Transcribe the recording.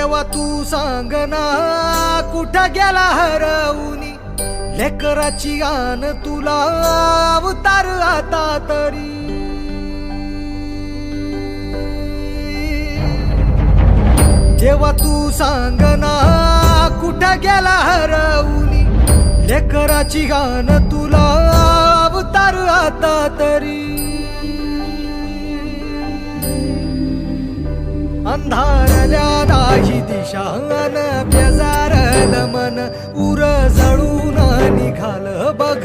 देवा तू सांग ना कुठं गेला हरवूनी लेकराची गान तुला अवतार आता तरी देवा तू सांग ना कुठं गेला हरवूनी लेकराची गान तुला अवतार आता तरी अंधारल्या दाही दिशान बेजारल मन उर जळून निघाल बघ